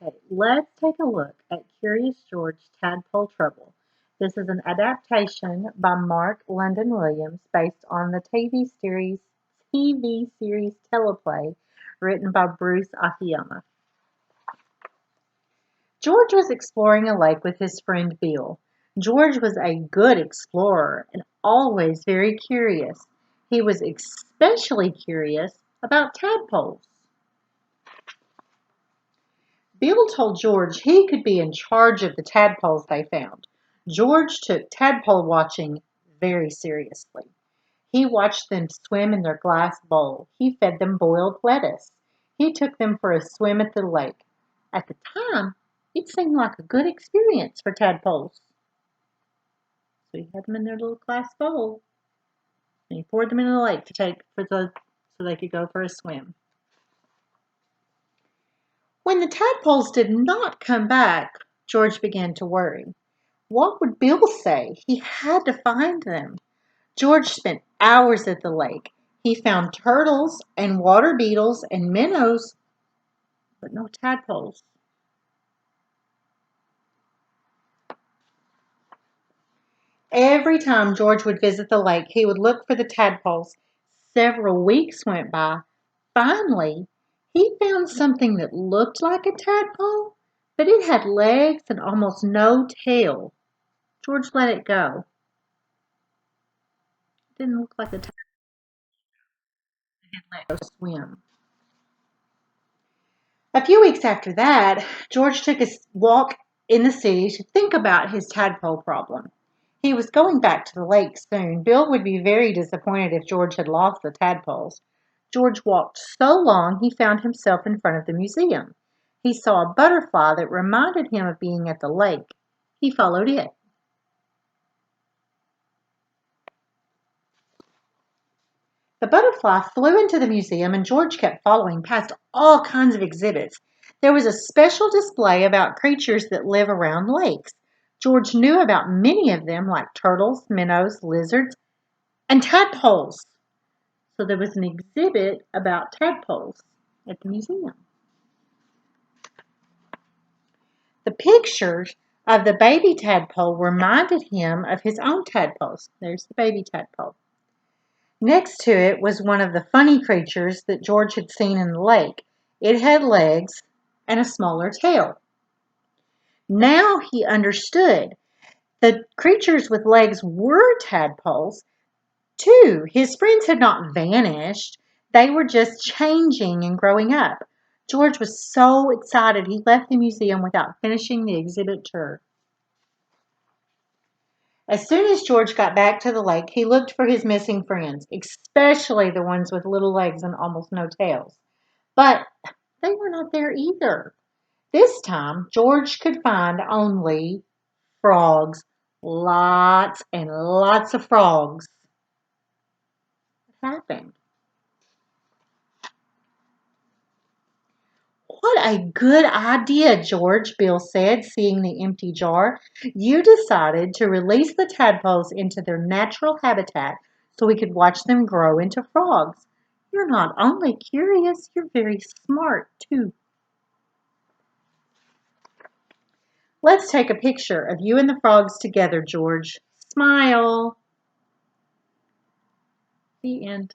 Okay, let's take a look at Curious George's Tadpole Trouble. This is an adaptation by Mark London Williams based on the TV series Teleplay written by Bruce Akiyama. George was exploring a lake with his friend Bill. George was a good explorer and always very curious. He was especially curious about tadpoles. Bill told George he could be in charge of the tadpoles they found. George took tadpole watching very seriously. He watched them swim in their glass bowl. He fed them boiled lettuce. He took them for a swim at the lake. At the time, it seemed like a good experience for tadpoles. So he had them in their little glass bowl, and he poured them in the lake so they could go for a swim. When the tadpoles did not come back, George began to worry. What would Bill say? He had to find them. George spent hours at the lake. He found turtles and water beetles and minnows, but no tadpoles. Every time George would visit the lake, he would look for the tadpoles. Several weeks went by. Finally, he found something that looked like a tadpole, but it had legs and almost no tail. George let it go. It didn't look like a tadpole. He had let it go swim. A few weeks after that, George took a walk in the city to think about his tadpole problem. He was going back to the lake soon. Bill would be very disappointed if George had lost the tadpoles. George walked so long he found himself in front of the museum. He saw a butterfly that reminded him of being at the lake. He followed it. The butterfly flew into the museum and George kept following past all kinds of exhibits. There was a special display about creatures that live around lakes. George knew about many of them, like turtles, minnows, lizards, and tadpoles. So there was an exhibit about tadpoles at the museum. The pictures of the baby tadpole reminded him of his own tadpoles. There's the baby tadpole. Next to it was one of the funny creatures that George had seen in the lake. It had legs and a smaller tail. Now he understood. The creatures with legs were tadpoles, too. His friends had not vanished. They were just changing and growing up. George was so excited he left the museum without finishing the exhibit tour. As soon as George got back to the lake, he looked for his missing friends, especially the ones with little legs and almost no tails. But they were not there either. This time, George could find only frogs. Lots and lots of frogs. What happened? What a good idea, George, Bill said, seeing the empty jar. You decided to release the tadpoles into their natural habitat so we could watch them grow into frogs. You're not only curious, you're very smart, too. Let's take a picture of you and the frogs together, George. Smile. The end.